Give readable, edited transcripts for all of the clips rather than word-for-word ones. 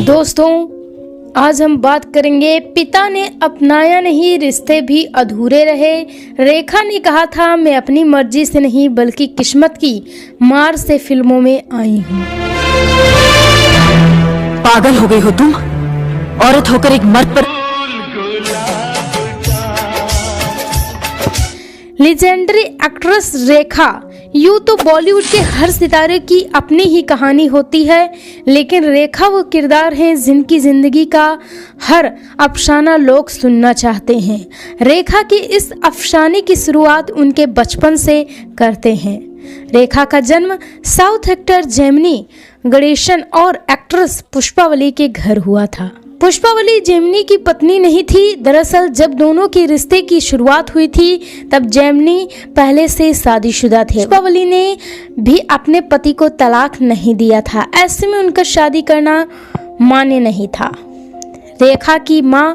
दोस्तों, आज हम बात करेंगे पिता ने अपनाया नहीं, रिश्ते भी अधूरे रहे। रेखा ने कहा था, मैं अपनी मर्जी से नहीं बल्कि किस्मत की मार से फिल्मों में आई हूँ। पागल हो गई हो तुम? औरत होकर एक मर्द पर। लीजेंडरी एक्ट्रेस रेखा। यूँ तो बॉलीवुड के हर सितारे की अपनी ही कहानी होती है, लेकिन रेखा वो किरदार हैं जिनकी जिंदगी का हर अफसाना लोग सुनना चाहते हैं। रेखा की इस अफसाने की शुरुआत उनके बचपन से करते हैं। रेखा का जन्म साउथ एक्टर जेमिनी गणेशन और एक्ट्रेस पुष्पावली के घर हुआ था। पुष्पावली जेमिनी की पत्नी नहीं थी। दरअसल जब दोनों के रिश्ते की शुरुआत हुई थी तब जेमिनी पहले से शादीशुदा थे। पुष्पावली ने भी अपने पति को तलाक नहीं दिया था। ऐसे में उनका शादी करना मान्य नहीं था। रेखा की मां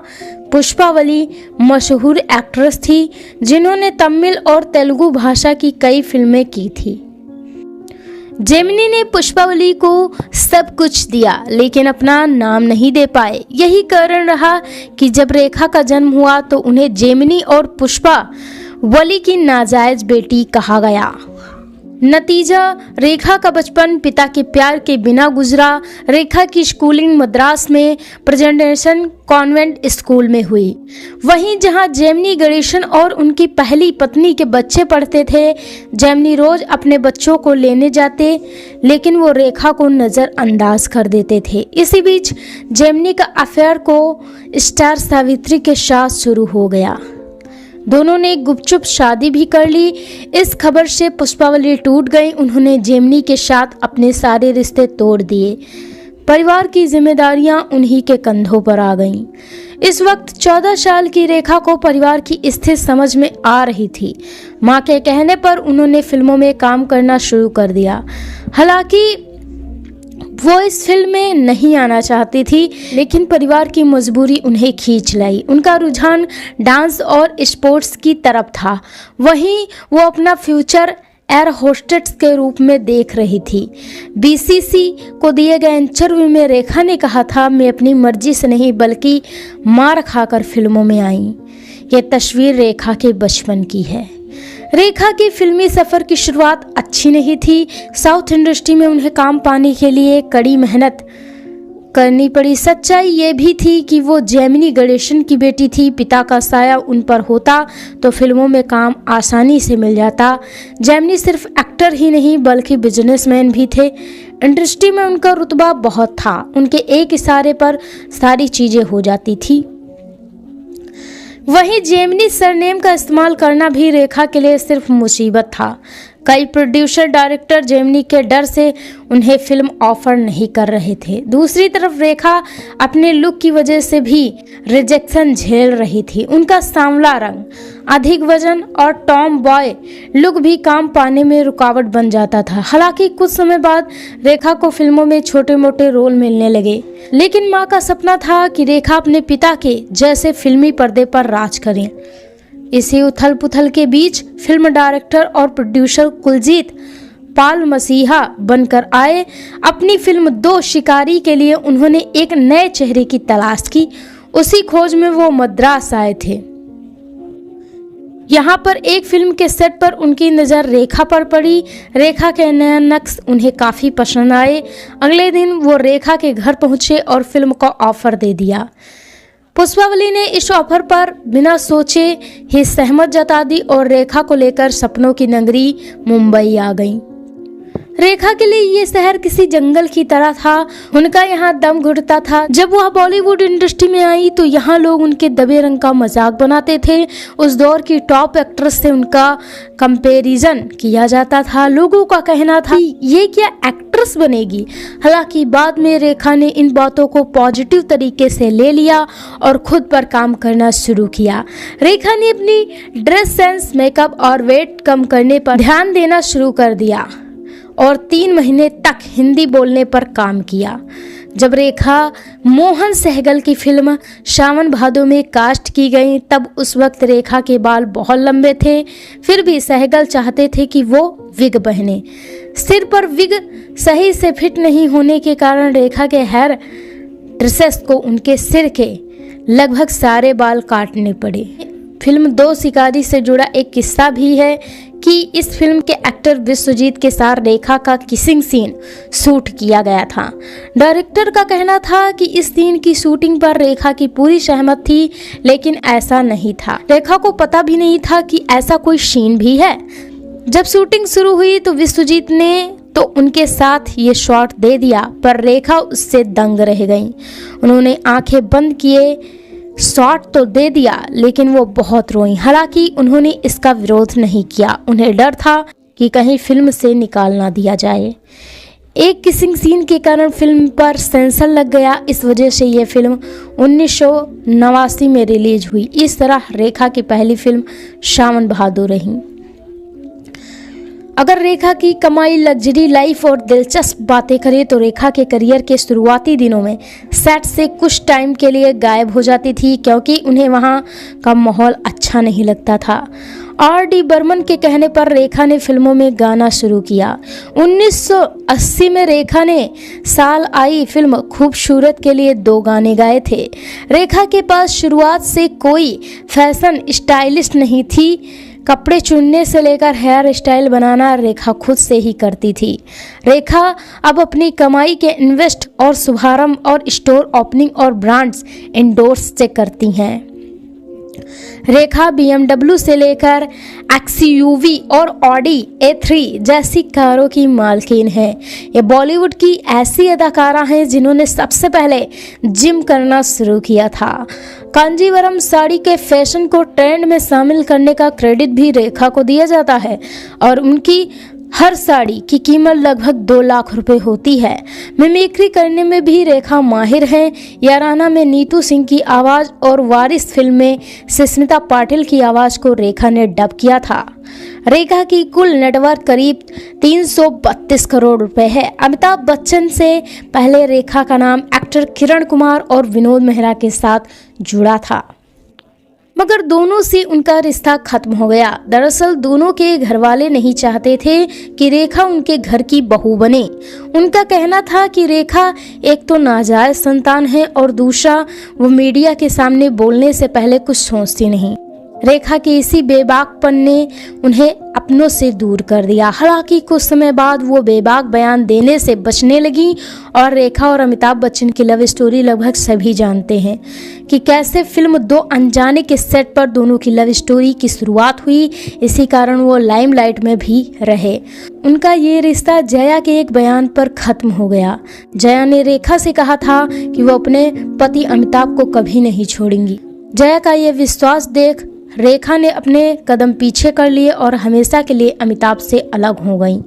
पुष्पावली मशहूर एक्ट्रेस थी जिन्होंने तमिल और तेलुगु भाषा की कई फिल्में की थी। जेमिनी ने पुष्पावली को सब कुछ दिया लेकिन अपना नाम नहीं दे पाए। यही कारण रहा कि जब रेखा का जन्म हुआ तो उन्हें जेमिनी और पुष्पावली की नाजायज बेटी कहा गया। नतीजा, रेखा का बचपन पिता के प्यार के बिना गुजरा। रेखा की स्कूलिंग मद्रास में प्रेजेंटेशन कॉन्वेंट स्कूल में हुई। वहीं जहां जेमिनी गणेशन और उनकी पहली पत्नी के बच्चे पढ़ते थे। जेमिनी रोज अपने बच्चों को लेने जाते लेकिन वो रेखा को नज़रअंदाज कर देते थे। इसी बीच जेमिनी का अफेयर को स्टार सावित्री के साथ शुरू हो गया। दोनों ने गुपचुप शादी भी कर ली। इस खबर से पुष्पावली टूट गई। उन्होंने जेमिनी के साथ अपने सारे रिश्ते तोड़ दिए। परिवार की जिम्मेदारियां उन्हीं के कंधों पर आ गईं। इस वक्त 14 साल की रेखा को परिवार की स्थिति समझ में आ रही थी। मां के कहने पर उन्होंने फिल्मों में काम करना शुरू कर दिया। हालांकि वो इस फिल्म में नहीं आना चाहती थी लेकिन परिवार की मजबूरी उन्हें खींच लाई। उनका रुझान डांस और स्पोर्ट्स की तरफ था। वहीं वो अपना फ्यूचर एयर होस्टेस के रूप में देख रही थी। बीसीसी को दिए गए इंटरव्यू में रेखा ने कहा था, मैं अपनी मर्जी से नहीं बल्कि मार खाकर फिल्मों में आई। ये तस्वीर रेखा के बचपन की है। रेखा की फिल्मी सफ़र की शुरुआत अच्छी नहीं थी। साउथ इंडस्ट्री में उन्हें काम पाने के लिए कड़ी मेहनत करनी पड़ी। सच्चाई ये भी थी कि वो जेमिनी गणेशन की बेटी थी। पिता का साया उन पर होता तो फिल्मों में काम आसानी से मिल जाता। जेमिनी सिर्फ एक्टर ही नहीं बल्कि बिजनेसमैन भी थे। इंडस्ट्री में उनका रुतबा बहुत था। उनके एक इशारे पर सारी चीज़ें हो जाती थी। वहीं जेमिनी सरनेम का इस्तेमाल करना भी रेखा के लिए सिर्फ मुसीबत था। कई प्रोड्यूसर डायरेक्टर जेमिनी के डर से उन्हें फिल्म ऑफर नहीं कर रहे थे। दूसरी तरफ रेखा अपने लुक की वजह से भी रिजेक्शन झेल रही थी। उनका सांवला रंग, अधिक वजन और टॉम बॉय लुक भी काम पाने में रुकावट बन जाता था। हालांकि कुछ समय बाद रेखा को फिल्मों में छोटे मोटे रोल मिलने लगे, लेकिन मां का सपना था कि रेखा अपने पिता के जैसे फिल्मी पर्दे पर राज करें। इसी उथल पुथल के बीच फिल्म डायरेक्टर और प्रोड्यूसर कुलजीत पाल मसीहा बनकर आए। अपनी फिल्म 2 शिकारी के लिए उन्होंने एक नए चेहरे की तलाश की। उसी खोज में वो मद्रास आए थे। यहाँ पर एक फिल्म के सेट पर उनकी नज़र रेखा पर पड़ी। रेखा के नए नक्श उन्हें काफ़ी पसंद आए। अगले दिन वो रेखा के घर पहुँचे और फिल्म का ऑफर दे दिया। पुष्पावली ने इस ऑफर पर बिना सोचे ही सहमत जता दी और रेखा को लेकर सपनों की नगरी मुंबई आ गई। रेखा के लिए ये शहर किसी जंगल की तरह था। उनका यहाँ दम घुटता था। जब वह बॉलीवुड इंडस्ट्री में आई तो यहाँ लोग उनके दबे रंग का मजाक बनाते थे। उस दौर की टॉप एक्ट्रेस से उनका कंपैरिजन किया जाता था। लोगों का कहना था ये क्या एक्ट्रेस बनेगी। हालांकि बाद में रेखा ने इन बातों को पॉजिटिव तरीके से ले लिया और खुद पर काम करना शुरू किया। रेखा ने अपनी ड्रेस सेंस, मेकअप और वेट कम करने पर ध्यान देना शुरू कर दिया और 3 महीने तक हिंदी बोलने पर काम किया। जब रेखा मोहन सहगल की फिल्म सावन भादो में कास्ट की गई तब उस वक्त रेखा के बाल बहुत लंबे थे। फिर भी सहगल चाहते थे कि वो विग पहने। सिर पर विग सही से फिट नहीं होने के कारण रेखा के हेयर ड्रेसेस को उनके सिर के लगभग सारे बाल काटने पड़े। फिल्म दो शिकारी से जुड़ा एक किस्सा भी है कि इस फिल्म के एक्टर विश्वजीत के साथ रेखा का किसिंग सीन शूट किया गया था। डायरेक्टर का कहना था कि इस सीन की शूटिंग पर रेखा की पूरी सहमत थी, लेकिन ऐसा नहीं था। रेखा को पता भी नहीं था कि ऐसा कोई सीन भी है। जब शूटिंग शुरू हुई तो विश्वजीत ने तो उनके साथ ये शॉट दे दिया, पर रेखा उससे दंग रह गई। उन्होंने आंखें बंद किए शॉट तो दे दिया, लेकिन वो बहुत रोई। हालांकि उन्होंने इसका विरोध नहीं किया, उन्हें डर था कि कहीं फिल्म से निकाल ना दिया जाए। एक किसिंग सीन के कारण फिल्म पर सेंसर लग गया। इस वजह से ये फिल्म 1989 में रिलीज हुई। इस तरह रेखा की पहली फिल्म सावन भादो रही। अगर रेखा की कमाई, लग्जरी लाइफ और दिलचस्प बातें करें तो रेखा के करियर के शुरुआती दिनों में सेट से कुछ टाइम के लिए गायब हो जाती थी, क्योंकि उन्हें वहां का माहौल अच्छा नहीं लगता था। R.D. बर्मन के कहने पर रेखा ने फिल्मों में गाना शुरू किया। 1980 में रेखा ने साल आई फिल्म खूबसूरत के लिए 2 गाने गाए थे। रेखा के पास शुरुआत से कोई फैशन स्टाइलिस्ट नहीं थी। कपड़े चुनने से लेकर हेयर स्टाइल बनाना रेखा खुद से ही करती थी। रेखा अब अपनी कमाई के इन्वेस्ट और शुभारंभ और स्टोर ओपनिंग और ब्रांड्स इंडोर्स से करती हैं। रेखा BMW से लेकर XUV और Audi A3 जैसी कारों की मालकिन है। ये बॉलीवुड की ऐसी अदाकारा हैं जिन्होंने सबसे पहले जिम करना शुरू किया था। कांजीवरम साड़ी के फैशन को ट्रेंड में शामिल करने का क्रेडिट भी रेखा को दिया जाता है और उनकी हर साड़ी की कीमत लगभग 2 लाख रुपए होती है। मिमिक्री करने में भी रेखा माहिर हैं। याराना में नीतू सिंह की आवाज़ और वारिस फिल्म में सुष्मिता पाटिल की आवाज़ को रेखा ने डब किया था। रेखा की कुल नेटवर्क करीब 332 करोड़ रुपए है। अमिताभ बच्चन से पहले रेखा का नाम एक्टर किरण कुमार और विनोद मेहरा के साथ जुड़ा था, मगर दोनों से उनका रिश्ता खत्म हो गया। दरअसल दोनों के घरवाले नहीं चाहते थे कि रेखा उनके घर की बहू बने। उनका कहना था कि रेखा एक तो नाजायज संतान है और दूसरा वो मीडिया के सामने बोलने से पहले कुछ सोचती नहीं। रेखा के इसी बेबाकपन ने उन्हें अपनों से दूर कर दिया। हालांकि कुछ समय बाद वो बेबाक बयान देने से बचने लगी और रेखा और अमिताभ बच्चन की लव स्टोरी लगभग सभी जानते हैं कि कैसे फिल्म 2 अनजाने के सेट पर दोनों की लव स्टोरी की शुरुआत हुई। इसी कारण वो लाइमलाइट में भी रहे। उनका ये रिश्ता जया के एक बयान पर खत्म हो गया। जया ने रेखा से कहा था कि वो अपने पति अमिताभ को कभी नहीं छोड़ेंगी। जया का ये विश्वास देख रेखा ने अपने कदम पीछे कर लिए और हमेशा के लिए अमिताभ से अलग हो गईं।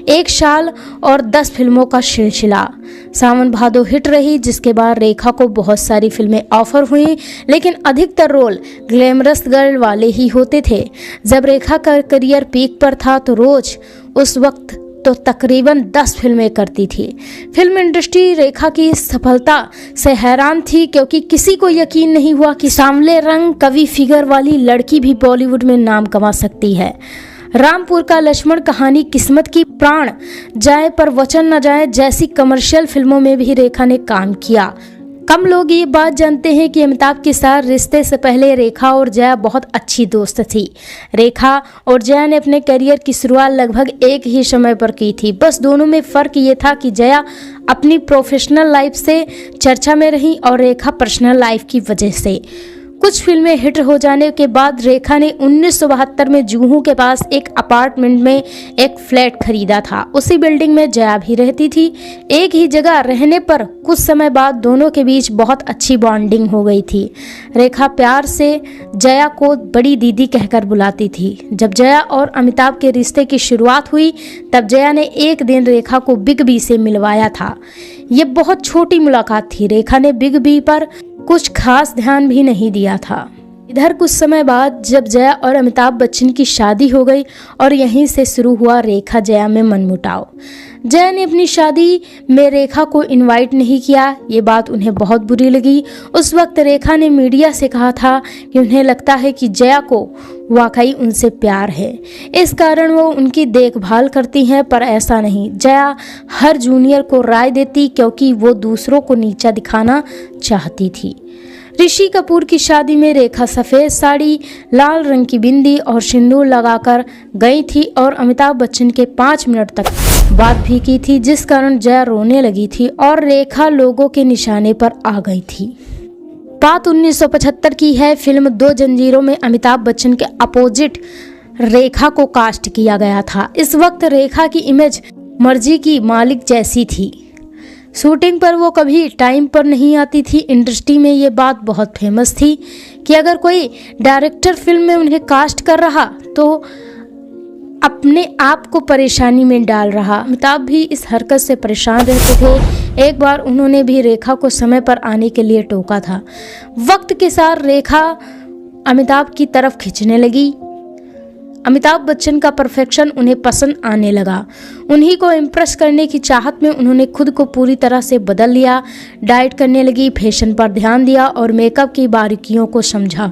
1 साल और 10 फिल्मों का सिलसिला। सावन भादो हिट रही, जिसके बाद रेखा को बहुत सारी फिल्में ऑफर हुई, लेकिन अधिकतर रोल ग्लैमरस गर्ल वाले ही होते थे। जब रेखा का करियर पीक पर था तो रोज उस वक्त तो तकरीबन 10 फिल्में करती थी। फिल्म इंडस्ट्री रेखा की सफलता से हैरान थी, क्योंकि किसी को यकीन नहीं हुआ कि सांवले रंग कवि फिगर वाली लड़की भी बॉलीवुड में नाम कमा सकती है। रामपुर का लक्ष्मण, कहानी किस्मत की, प्राण जाए पर वचन न जाए जैसी कमर्शियल फिल्मों में भी रेखा ने काम किया। कम लोग ये बात जानते हैं कि अमिताभ के साथ रिश्ते से पहले रेखा और जया बहुत अच्छी दोस्त थी। रेखा और जया ने अपने करियर की शुरुआत लगभग एक ही समय पर की थी। बस दोनों में फ़र्क ये था कि जया अपनी प्रोफेशनल लाइफ से चर्चा में रही और रेखा पर्सनल लाइफ की वजह से। कुछ फिल्में हिट हो जाने के बाद रेखा ने 1972 में जुहू के पास एक अपार्टमेंट में एक फ्लैट खरीदा था। उसी बिल्डिंग में जया भी रहती थी। एक ही जगह रहने पर कुछ समय बाद दोनों के बीच बहुत अच्छी बॉन्डिंग हो गई थी। रेखा प्यार से जया को बड़ी दीदी कहकर बुलाती थी। जब जया और अमिताभ के रिश्ते की शुरुआत हुई तब जया ने एक दिन रेखा को बिग बी से मिलवाया था। ये बहुत छोटी मुलाकात थी। रेखा ने बिग बी पर कुछ खास ध्यान भी नहीं दिया था। इधर कुछ समय बाद जब जया और अमिताभ बच्चन की शादी हो गई और यहीं से शुरू हुआ रेखा जया में मनमुटाव। जया ने अपनी शादी में रेखा को इनवाइट नहीं किया, ये बात उन्हें बहुत बुरी लगी। उस वक्त रेखा ने मीडिया से कहा था कि उन्हें लगता है कि जया को वाकई उनसे प्यार है, इस कारण वो उनकी देखभाल करती हैं, पर ऐसा नहीं। जया हर जूनियर को राय देती क्योंकि वो दूसरों को नीचा दिखाना चाहती थी। ऋषि कपूर की शादी में रेखा सफ़ेद साड़ी, लाल रंग की बिंदी और सिंदूर लगाकर गई थी और अमिताभ बच्चन के 5 मिनट तक बात भी की थी, जिस कारण जया रोने लगी थी और रेखा लोगों के निशाने पर आ गई थी। बात 1975 की है। फिल्म 2 जंजीरों में अमिताभ बच्चन के अपोजिट रेखा को कास्ट किया गया था। इस वक्त रेखा की इमेज मर्जी की मालिक जैसी थी। शूटिंग पर वो कभी टाइम पर नहीं आती थी। इंडस्ट्री में ये बात बहुत फेमस थी कि अगर कोई डायरेक्टर फिल्म में उन्हें कास्ट कर रहा तो अपने आप को परेशानी में डाल रहा। अमिताभ भी इस हरकत से परेशान रहते थे। एक बार उन्होंने भी रेखा को समय पर आने के लिए टोका था। वक्त के साथ रेखा अमिताभ की तरफ खींचने लगी। अमिताभ बच्चन का परफेक्शन उन्हें पसंद आने लगा। उन्हीं को इम्प्रेस करने की चाहत में उन्होंने खुद को पूरी तरह से बदल लिया। डाइट करने लगी, फैशन पर ध्यान दिया और मेकअप की बारीकियों को समझा।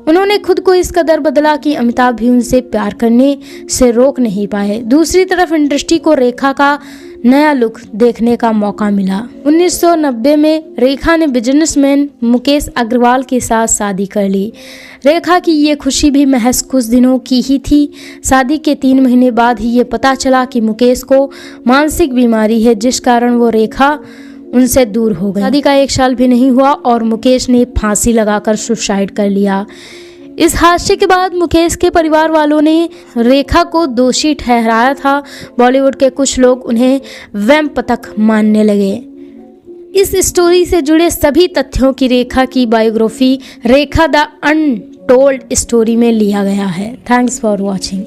उन्होंने खुद को इस कदर बदला कि अमिताभ भी उनसे प्यार करने से रोक नहीं पाए। दूसरी तरफ इंडस्ट्री को रेखा का नया लुक देखने का मौका मिला। 1990 में रेखा ने बिजनेसमैन मुकेश अग्रवाल के साथ शादी कर ली। रेखा की ये खुशी भी महज कुछ दिनों की ही थी। शादी के 3 महीने बाद ही ये पता चला कि मुकेश को मानसिक बीमारी है, जिस कारण वो रेखा उनसे दूर हो गई। शादी का 1 साल भी नहीं हुआ और मुकेश ने फांसी लगाकर सुसाइड कर लिया। इस हादसे के बाद मुकेश के परिवार वालों ने रेखा को दोषी ठहराया था। बॉलीवुड के कुछ लोग उन्हें वैम्प तक मानने लगे। इस स्टोरी से जुड़े सभी तथ्यों की रेखा की biography Rekha the untold story में लिया गया है। Thanks for watching.